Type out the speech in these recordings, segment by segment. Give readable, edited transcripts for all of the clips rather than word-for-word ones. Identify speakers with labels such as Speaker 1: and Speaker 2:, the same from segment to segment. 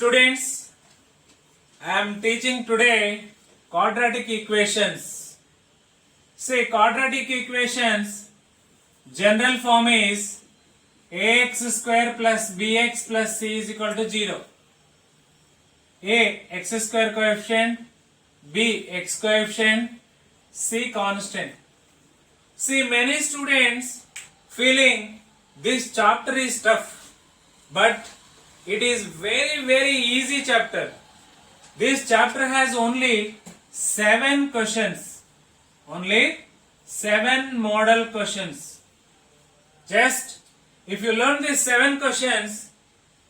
Speaker 1: Students, I am teaching today quadratic equations. See, quadratic equations general form is ax square plus bx plus c is equal to 0. A x square coefficient, b x coefficient, c constant. See, many students feeling this chapter is tough, but it is very easy chapter. This chapter has only 7 questions, only 7 model questions. Just if you learn these 7 questions,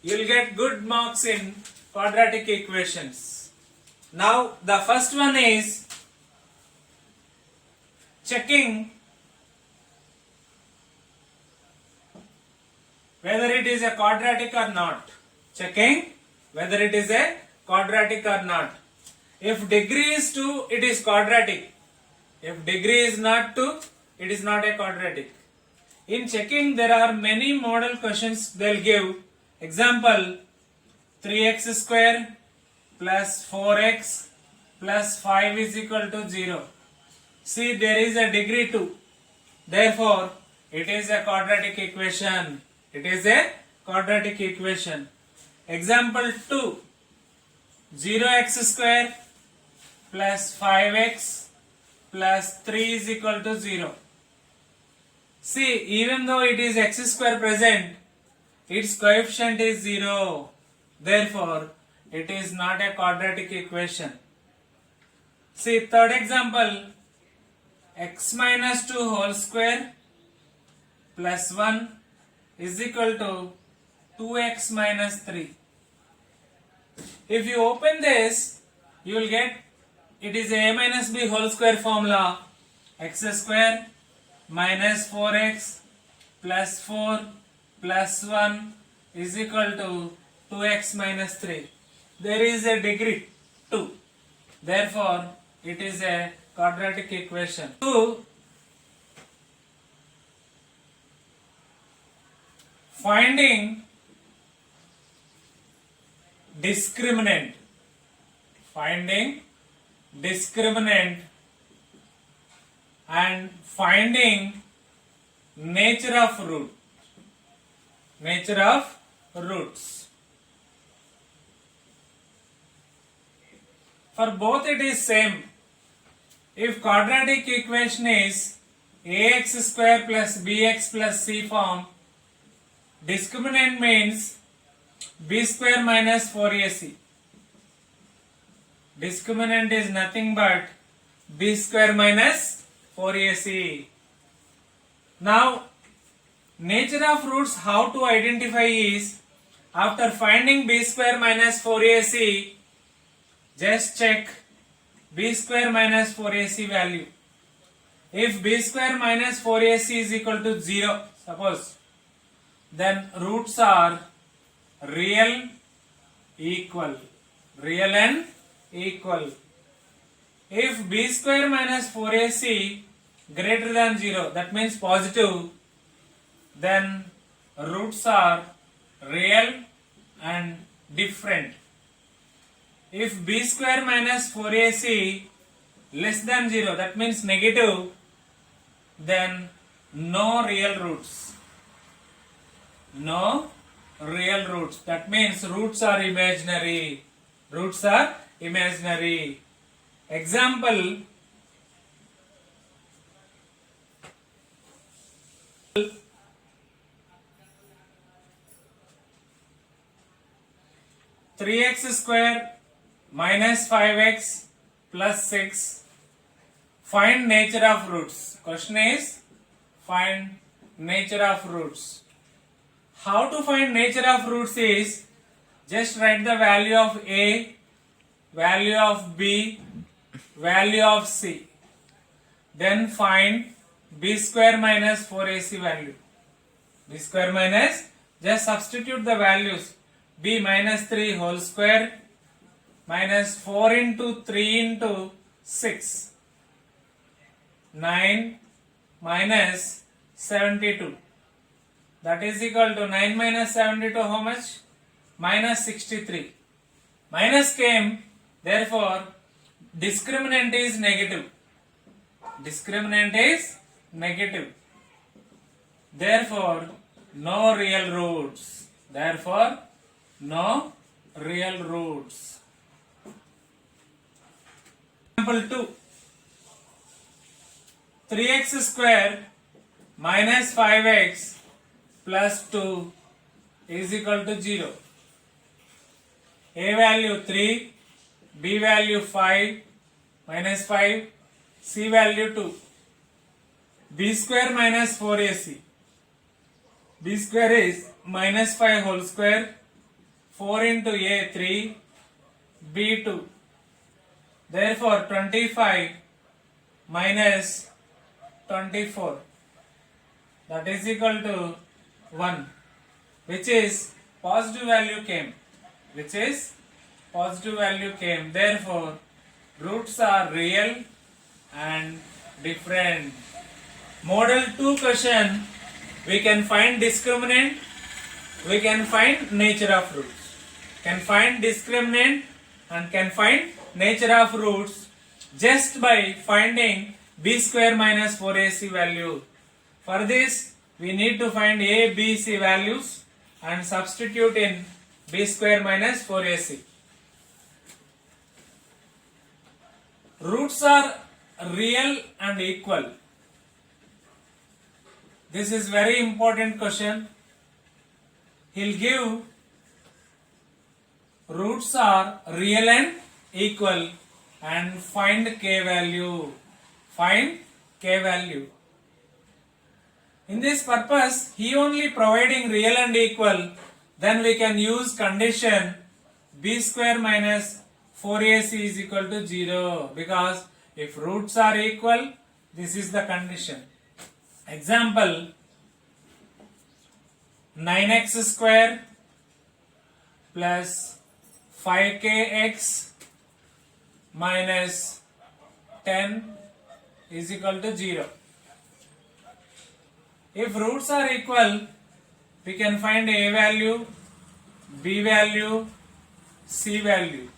Speaker 1: you will get good marks in quadratic equations. Now the first one is checking whether it is a quadratic or not. Checking whether it is a quadratic or not. If degree is 2, it is quadratic. If degree is not 2, it is not a quadratic. In checking, there are many model questions they will give. Example, 3x square plus 4x plus 5 is equal to 0. See, there is a degree 2. Therefore, it is a quadratic equation. It is a quadratic equation. Example 2, 0x square plus 5x plus 3 is equal to 0. See, even though it is x square present, its coefficient is 0. Therefore, it is not a quadratic equation. See, third example, x minus 2 whole square plus 1 is equal to 2x minus 3. If you open this, you will get it is a minus b whole square formula. X square minus 4x plus 4 plus 1 is equal to 2x minus 3. There is a degree 2. Therefore, it is a quadratic equation. 2. Finding discriminant. Finding discriminant and finding nature of root. Nature of roots. For both it is same. If quadratic equation is ax square plus bx plus c form, discriminant means b square minus 4ac. Discriminant is nothing but b square minus 4ac. Now, nature of roots, how to identify is, after finding b square minus 4ac, just check b square minus 4ac value. If b square minus 4ac is equal to 0, suppose, then roots are real, equal. Real and equal. If b square minus 4ac greater than 0, that means positive, then roots are real and different. If b square minus 4ac less than 0, that means negative, then no real roots. No real roots. That means roots are imaginary. Roots are imaginary. Example, three x square minus 5x plus 6. Find nature of roots. Question is, find nature of roots. How to find nature of roots is, just write the value of a, value of b, value of c. Then find b square minus 4ac value. B square minus, just substitute the values. b minus 3 whole square minus 4 into 3 into 6. 9 minus 72. That is equal to 9 minus 72 how much? Minus 63. Minus came, therefore discriminant is negative. Discriminant is negative. Therefore, no real roots. Therefore, no real roots. Example 2. 3x square minus 5x plus 2 is equal to 0. A value 3, B value 5, minus 5, C value 2. B square minus 4AC. B square is minus 5 whole square. 4 into A 3, B 2. Therefore 25 minus 24, that is equal to 1, which is positive value came. Which is positive value came. Therefore roots are real and different. Model 2 question, we can find discriminant, we can find nature of roots. Can find discriminant and can find nature of roots just by finding b square minus 4ac value. For this we need to find a, b, c values and substitute in b square minus 4ac. Roots are real and equal. This is very important question. He'll give roots are real and equal and find k value. Find k value. In this purpose, he only providing real and equal, then we can use condition b square minus 4ac is equal to 0, because if roots are equal, this is the condition. Example, 9x square plus 5kx minus 10 is equal to 0. If roots are equal, we can find a value, b value, c value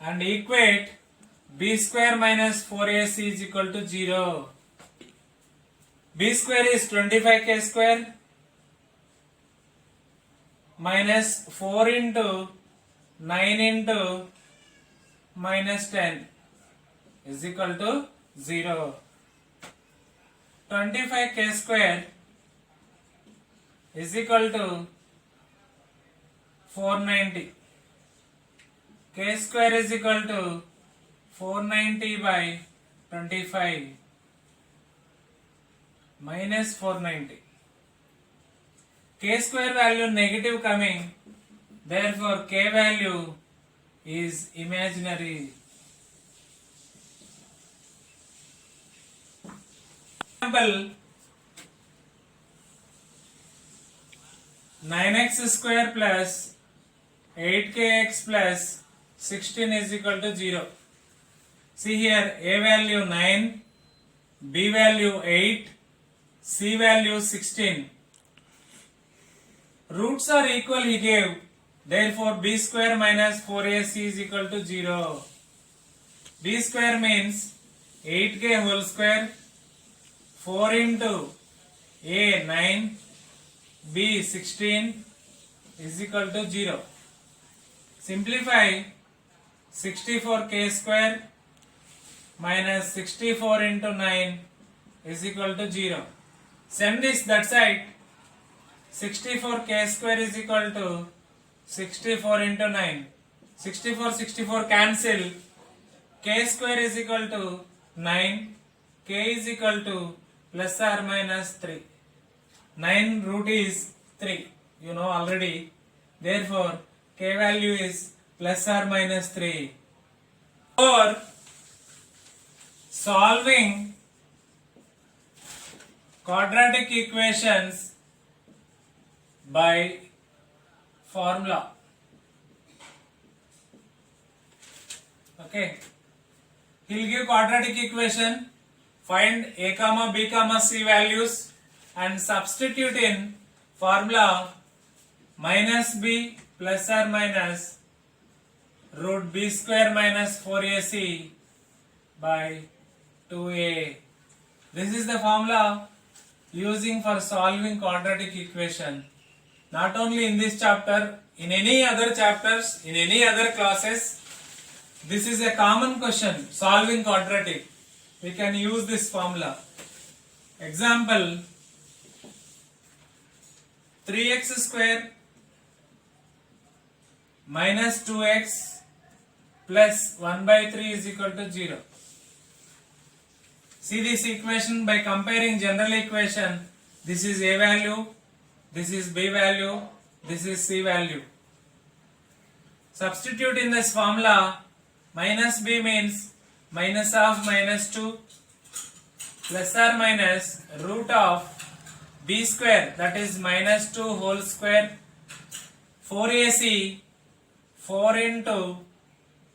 Speaker 1: and equate b square minus 4ac is equal to 0. B square is 25k square minus 4 into 9 into minus 10 is equal to 0. 25k square is equal to 490. K square is equal to 490 by 25 minus 490. K square value negative coming, therefore k value is imaginary. Example, 9x square plus 8kx plus 16 is equal to 0. See here, a value 9, b value 8, c value 16. Roots are equal he gave, therefore b square minus 4ac is equal to 0. B square means 8k whole square, 4 into a 9, b 16 is equal to 0. Simplify 64k square minus 64 into 9 is equal to 0. Send this that side. 64k square is equal to 64 into 9. 64 cancel. K square is equal to 9. K is equal to plus or minus 3. 9 root is 3. You know already. Therefore, k value is plus or minus 3. Or solving quadratic equations by formula. Okay. He'll give quadratic equation, find a comma b comma c values and substitute in formula minus b plus or minus root b square minus 4ac by 2a. This is the formula using for solving quadratic equation. Not only in this chapter, in any other chapters, in any other classes, this is a common question, solving quadratic. We can use this formula. Example, 3x square minus 2x plus 1 by 3 is equal to 0. See this equation by comparing general equation. This is a value, this is b value, this is c value. Substitute in this formula. Minus b means minus of minus 2 plus or minus root of b square, that is minus 2 whole square, 4ac, 4 into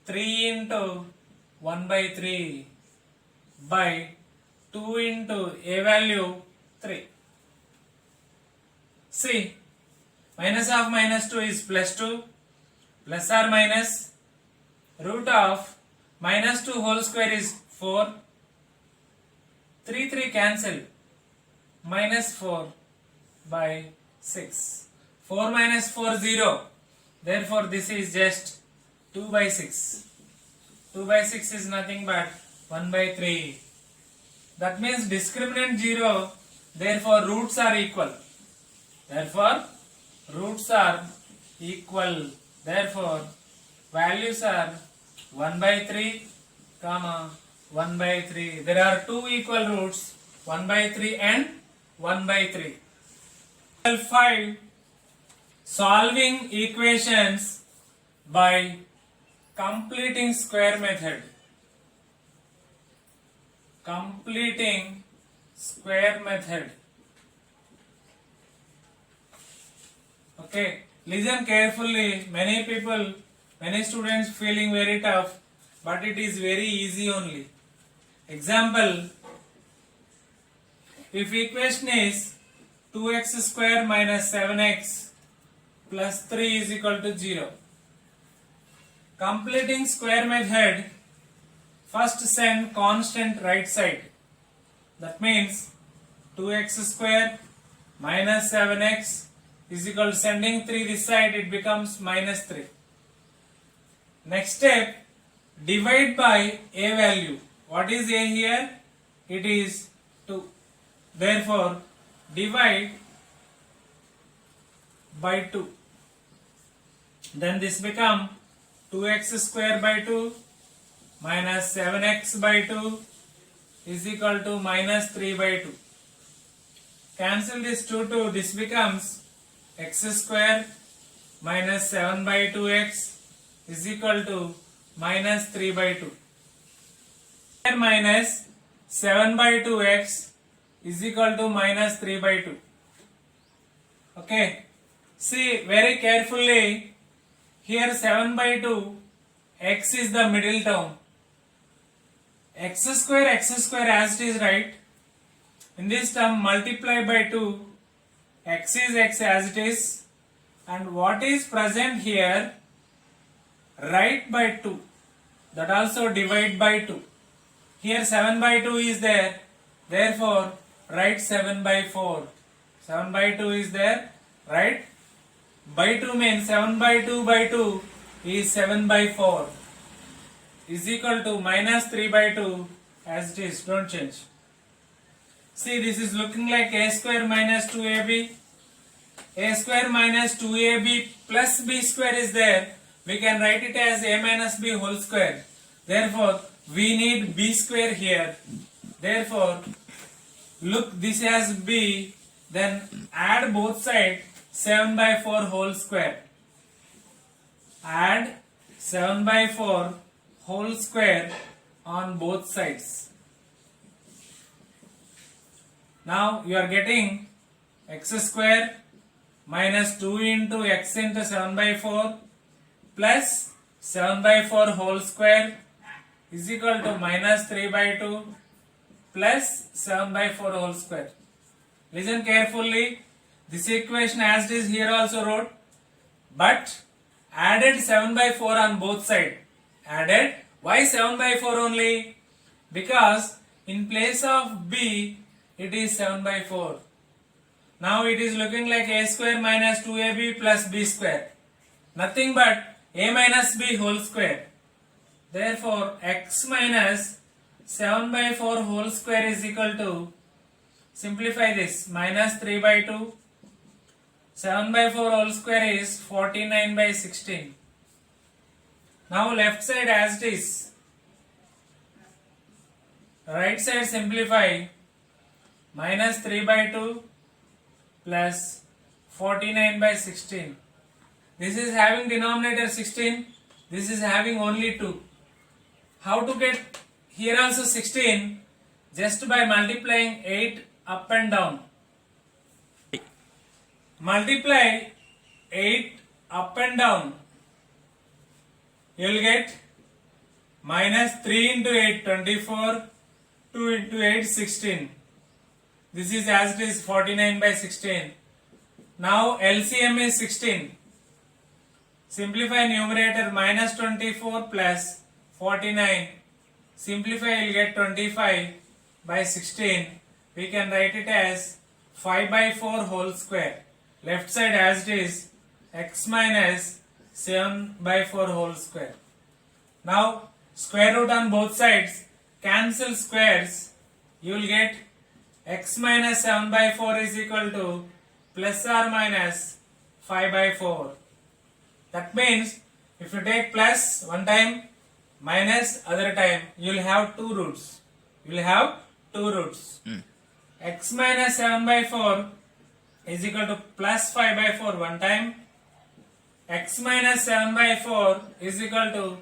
Speaker 1: 3 into 1 by 3 by 2 into a value 3. See, minus of minus 2 is plus 2 plus or minus root of minus 2 whole square is 4, 3 cancel, minus 4 by 6. 4 minus 4 0. Therefore this is just 2 by 6. 2 by 6 is nothing but 1 by 3. That means discriminant 0. Therefore roots are equal. Therefore roots are equal. Therefore values are 1 by 3 comma 1 by 3. There are two equal roots, 1 by 3 and 1 by 3. 5. Solving equations by completing square method. Completing square method. Okay, listen carefully. Many students feeling very tough, but it is very easy only. Example, if equation is 2x square minus 7x plus 3 is equal to 0. Completing square method, first send constant right side. That means 2x square minus 7x is equal to sending 3 this side, it becomes minus 3. Next step, divide by a value. What is a here? It is 2. Therefore, divide by 2. Then this become 2x square by 2 minus 7x by 2 is equal to minus 3 by 2. Cancel this 2, this becomes x square minus 7 by 2x is equal to minus 3 by 2. Minus 7 by 2x is equal to minus 3 by 2. Okay. See very carefully. Here 7 by 2, x is the middle term. X square as it is, right? In this term multiply by 2, x is x as it is. And what is present here? Write by 2. That also divide by 2. Here 7 by 2 is there. Therefore, write 7 by 4. 7 by 2 is there. Right? By 2 means 7 by 2 is 7 by 4 is equal to minus 3 by 2 as it is. Don't change. See, this is looking like a square minus 2ab. A square minus 2ab plus b square is there. We can write it as a minus b whole square. Therefore, we need b square here. Therefore, look this as b. Then add both sides 7 by 4 whole square. Add 7 by 4 whole square on both sides. Now you are getting x square minus 2 into x into 7 by 4 plus 7 by 4 whole square is equal to minus 3 by 2 plus 7 by 4 whole square. Listen carefully. This equation as it is here also wrote, but added 7 by 4 on both sides. Added, why 7 by 4 only? Because in place of b, it is 7 by 4. Now it is looking like a square minus 2ab plus b square. Nothing but a minus b whole square. Therefore, x minus 7 by 4 whole square is equal to, simplify this, minus 3 by 2. 7 by 4 whole square is 49 by 16. Now left side as it is. Right side simplify. Minus 3 by 2 plus 49 by 16. This is having denominator 16. This is having only 2. How to get here also 16? Just by multiplying 8 up and down. Multiply 8 up and down. You will get minus 3 into 8, 24, 2 into 8, 16. This is as it is 49 by 16. Now LCM is 16. Simplify numerator minus 24 plus 49. Simplify, you will get 25 by 16. We can write it as 5 by 4 whole square. Left side as it is x minus 7 by 4 whole square. Now square root on both sides, cancel squares, you will get x minus 7 by 4 is equal to plus or minus 5 by 4. That means if you take plus one time, minus other time, you will have two roots. You will have two roots. X minus 7 by 4 is equal to plus 5 by 4 one time. X minus 7 by 4 is equal to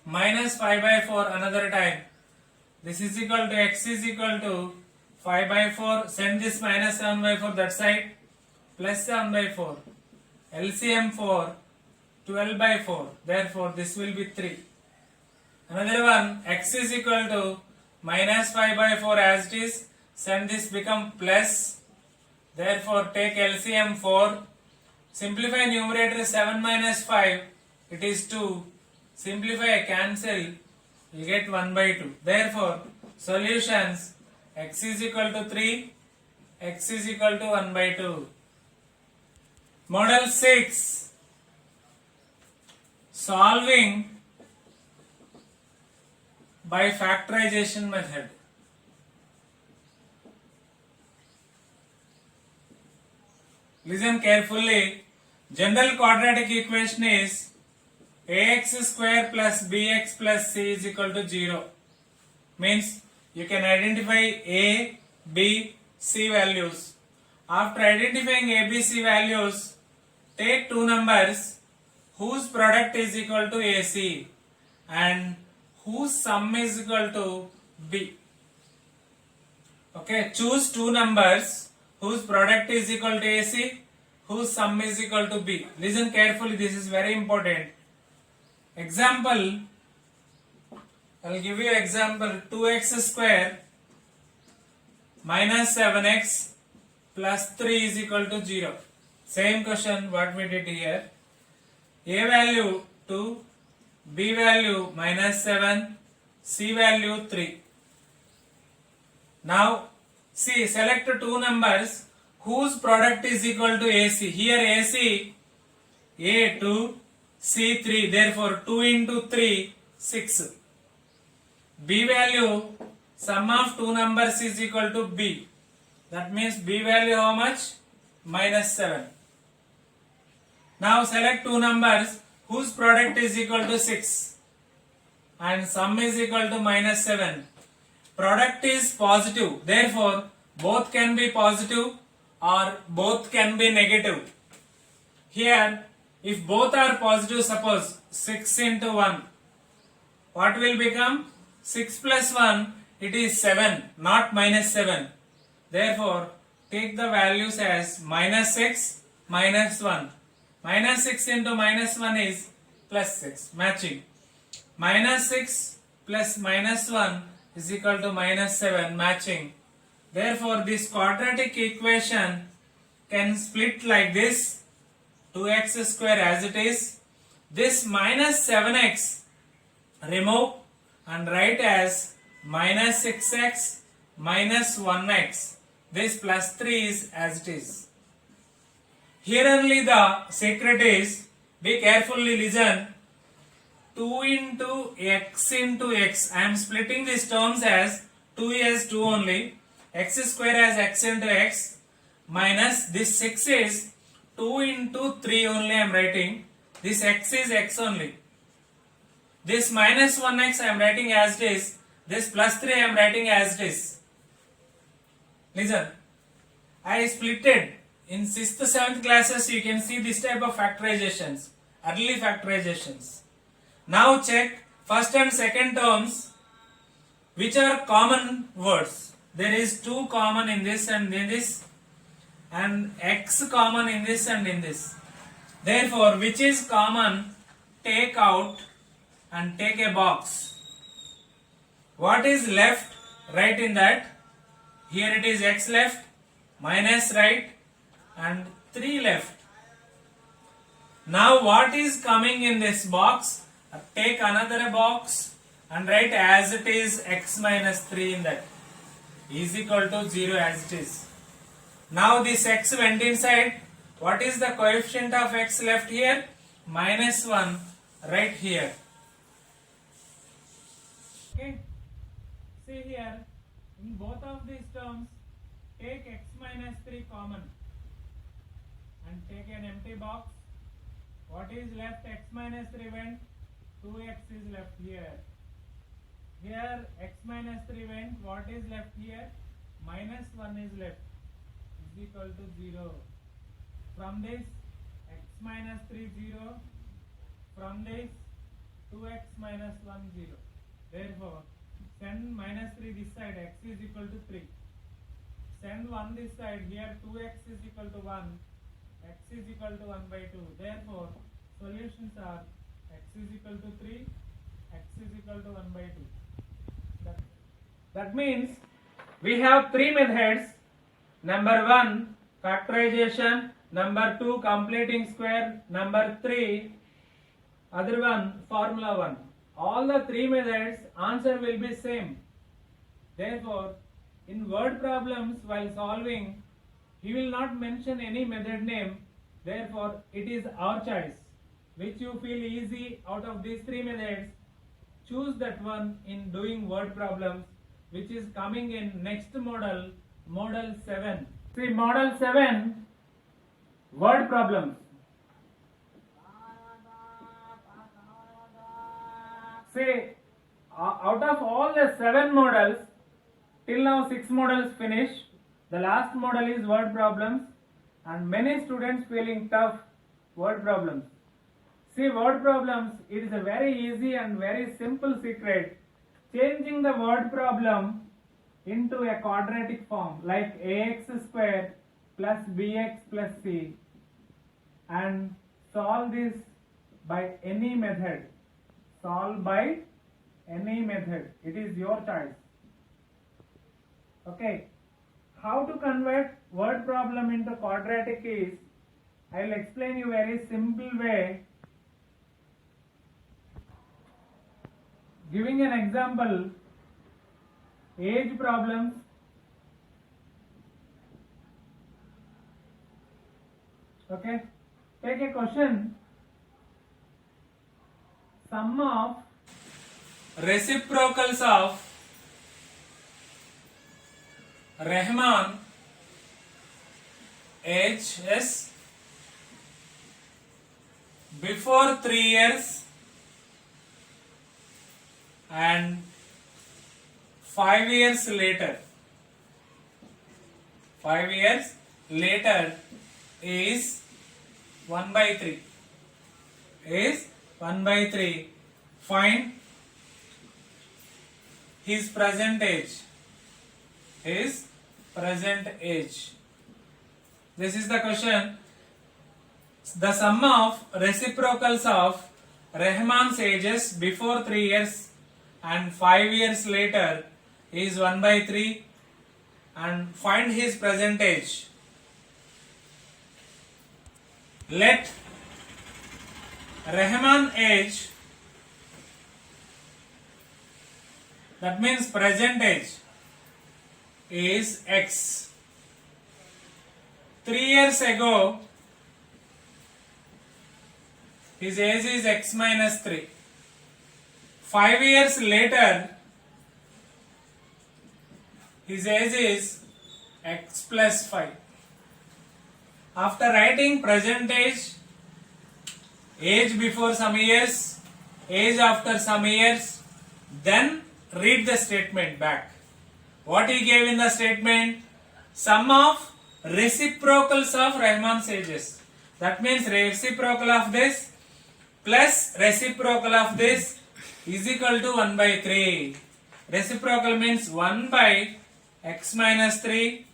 Speaker 1: minus 5 by 4 another time. This is equal to x is equal to 5 by 4. Send this minus 7 by 4 that side. Plus 7 by 4. LCM 4. 12 by 4. Therefore, this will be 3. Another one, x is equal to minus 5 by 4 as it is. Send this become plus. Therefore, take LCM 4. Simplify numerator 7 minus 5. It is 2. Simplify, cancel. You get 1 by 2. Therefore, solutions x is equal to 3. X is equal to 1 by 2. Model 6. Solving by factorization method. Listen carefully. General quadratic equation is ax square plus bx plus c is equal to 0. Means you can identify a, b, c values. After identifying a, b, c values, take two numbers whose product is equal to ac and whose sum is equal to b. Okay, choose two numbers whose product is equal to AC, whose sum is equal to B. Listen carefully, this is very important. Example, I will give you example 2x square minus 7x plus 3 is equal to 0. Same question what we did here. A value 2, B value minus 7, C value 3. Now see, select two numbers whose product is equal to AC. Here AC A2, C3. Therefore 2 into 3, 6. B value, sum of two numbers is equal to B. That means B value how much? Minus 7. Now select two numbers whose product is equal to 6 and sum is equal to minus 7. Product is positive, therefore both can be positive or both can be negative. Here, if both are positive, suppose 6 into 1, what will become? 6 plus 1, it is 7, not minus 7. Therefore, take the values as minus 6, minus 1. Minus 6 into minus 1 is plus 6, matching. Minus 6 plus minus 1 is equal to minus 7, matching. Therefore, this quadratic equation can split like this, 2x square as it is, This minus 7x remove and write as minus 6x minus 1x. This plus 3 is as it is. Here only the secret is, be carefully listen, 2 into x into x. I am splitting these terms as 2 as 2 only, x square as x into x, minus this 6 is 2 into 3 only I am writing. This x is x only. This minus 1x I am writing as it is. This plus 3 I am writing as it is. Listen, I splitted. In 6th, 7th classes you can see this type of factorizations, early factorizations. Now check first and second terms, which are common words. There is 2 common in this and in this, and x common in this and in this. Therefore, which is common, take out and take a box. What is left, write in that. Here it is x left, minus right, and 3 left. Now what is coming in this box? Take another box and write as it is x minus 3 in that. Is equal to 0 as it is. Now this x went inside. What is the coefficient of x left here? Minus 1 right here. Okay. See here, in both of these terms, take x minus 3 common and take an empty box. What is left? X minus 3 went, 2x is left here. Here x minus 3 went, what is left here? Minus 1 is left, is equal to 0. From this, x minus 3 0. From this, 2x minus 1 0. Therefore, send minus 3 this side, x is equal to 3. Send 1 this side, here 2x is equal to 1, x is equal to 1 by 2. Therefore, solutions are x is equal to 3, x is equal to 1 by 2. That means we have 3 methods. Number 1, factorization. Number 2, completing square. Number 3, other one, formula 1. All the 3 methods, answer will be same. Therefore, in word problems while solving, he will not mention any method name. Therefore, it is our choice. Which you feel easy out of these 3 methods, choose that one in doing word problems, which is coming in next model, model 7. See, model 7, word problems. See, out of all the 7 models, till now 6 models finished. The last model is word problems, and many students feeling tough word problems. See, word problems, it is a very easy and very simple secret. Changing the word problem into a quadratic form like ax square plus bx plus c, and solve this by any method. Solve by any method. It is your choice. Okay. How to convert word problem into quadratic is, I will explain you very simple way. Giving an example, age problems. Okay. Take a question. Sum of reciprocals of Rahman age is before 3 years and 5 years later. 5 years later is 1 by 3. Is 1 by 3. Find his present age. His present age. This is the question. The sum of reciprocals of Rahman's ages before 3 years and 5 years later is 1 by 3, and find his present age. Let Rahman age, that means present age, is X. 3 years ago, his age is X minus 3. 5 years later, his age is X plus 5. After writing present age before some years, age after some years, then read the statement back. What he gave in the statement? Sum of reciprocals of Rahman's ages. That means reciprocal of this plus reciprocal of this is equal to 1 by 3. Reciprocal means 1 by x minus 3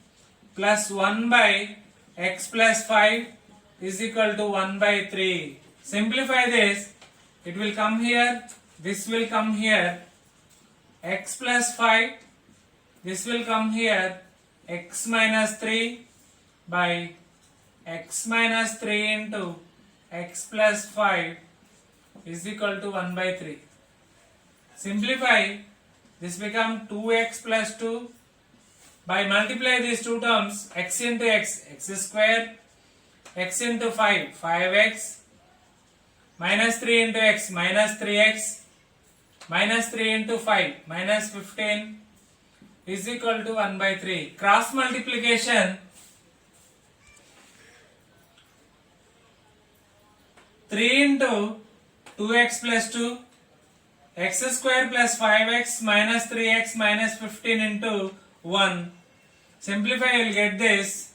Speaker 1: plus 1 by x plus 5 is equal to 1 by 3. Simplify this, it will come here, this will come here, x plus 5, this will come here, x minus 3 by x minus 3 into x plus 5 is equal to 1 by 3. Simplify, this become 2x plus 2. By multiply these two terms, x into x, x square, x into 5, 5x, minus 3 into x, minus 3x, minus 3 into 5, minus 15 is equal to 1 by 3. Cross multiplication, 3 into 2x plus 2, x square plus 5x minus 3x minus 15 into 1. Simplify, you will get this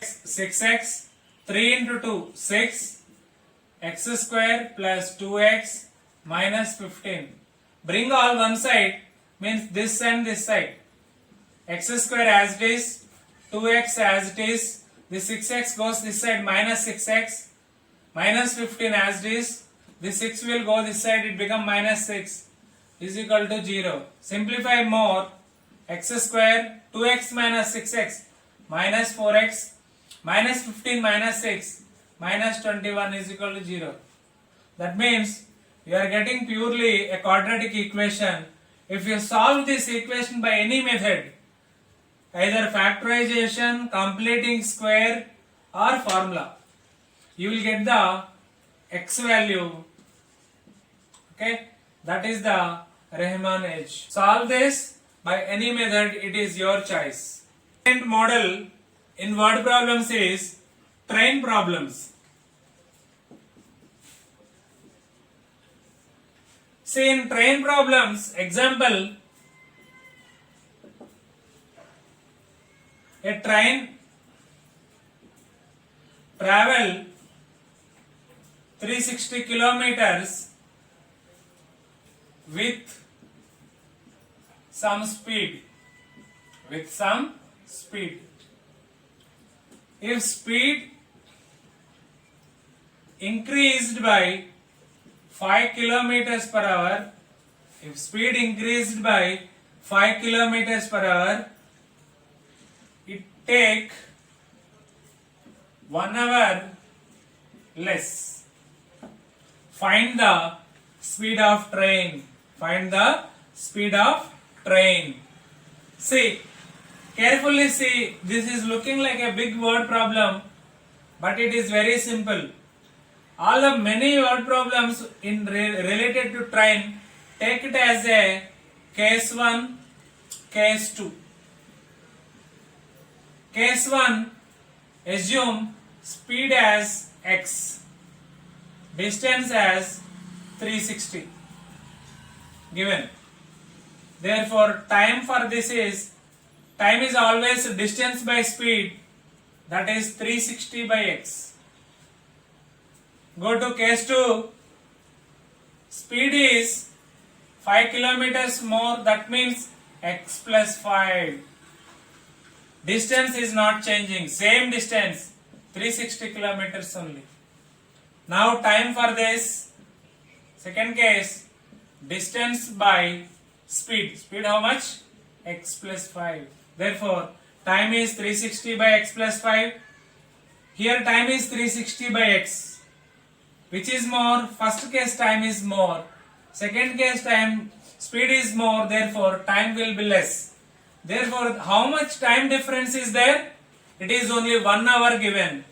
Speaker 1: 6x, 3 into 2, 6, x square plus 2x minus 15. Bring all one side, means this and this side. X square as it is, 2x as it is, this 6x goes this side, minus 6x, minus 15 as it is, this 6 will go this side, it become minus 6 is equal to 0. Simplify more, x square, 2x minus 6x, minus 4x, minus 15 minus 6, minus 21 is equal to 0. That means you are getting purely a quadratic equation. If you solve this equation by any method, either factorization, completing square or formula, you will get the x value. Okay, that is the Rahman age. Solve this by any method, it is your choice. Second model in word problems is train problems. See, in train problems, example, a train travel 360 kilometers with some speed. If speed increased by 5 kilometers per hour, it take 1 hour less. Find the speed of train. See, carefully see, this is looking like a big word problem, but it is very simple. All the many word problems related to train, take it as a case 1, case 2. Case 1, assume speed as x, distance as 360 given. Therefore, time for this is, time is always distance by speed, that is 360 by x. Go to case 2, speed is 5 kilometers more, that means x plus 5. Distance is not changing, same distance, 360 kilometers only. Now time for this, second case, distance by speed. Speed how much? X plus 5. Therefore, time is 360 by x plus 5. Here time is 360 by x. Which is more? First case time is more. Second case time speed is more, therefore time will be less. Therefore, how much time difference is there? It is only 1 hour given.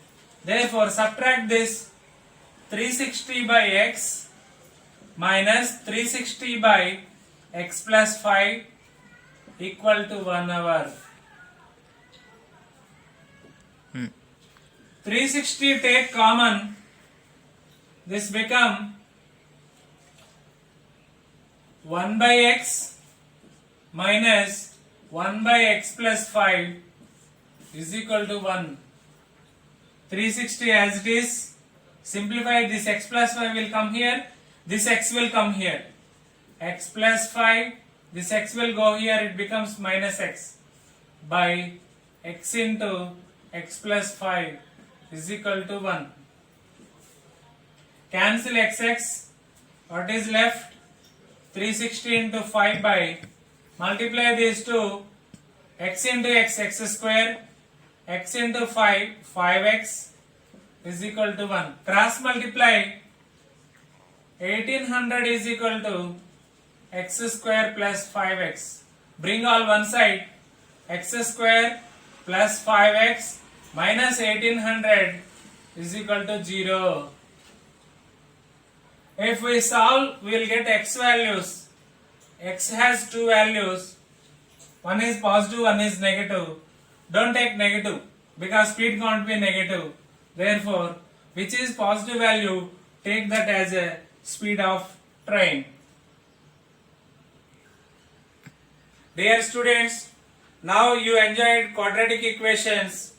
Speaker 1: Therefore, subtract this 360 by x minus 360 by x plus 5 equal to 1 hour. 360 take common. This become 1 by x minus 1 by x plus 5 is equal to 1. 360 as it is. Simplify, this x plus 5 will come here. This x will come here. X plus 5. This x will go here. It becomes minus x by x into x plus 5 is equal to 1. Cancel xx. What is left? 360 into 5 by, multiply these two, x into x, x square, x into 5, 5x is equal to 1. Cross multiply, 1800 is equal to x square plus 5x. Bring all one side, x square plus 5x minus 1800 is equal to 0. If we solve, we will get x values. X has two values. One is positive, one is negative. Don't take negative because speed can't be negative. Therefore, which is positive value, take that as a speed of train. Dear students, now you enjoyed quadratic equations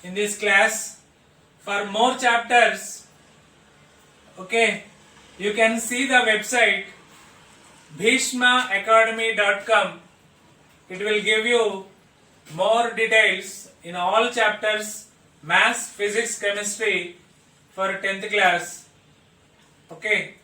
Speaker 1: in this class. For more chapters, okay, you can see the website bhishmaacademy.com. It will give you more details in all chapters, maths, physics, chemistry for 10th class. Okay.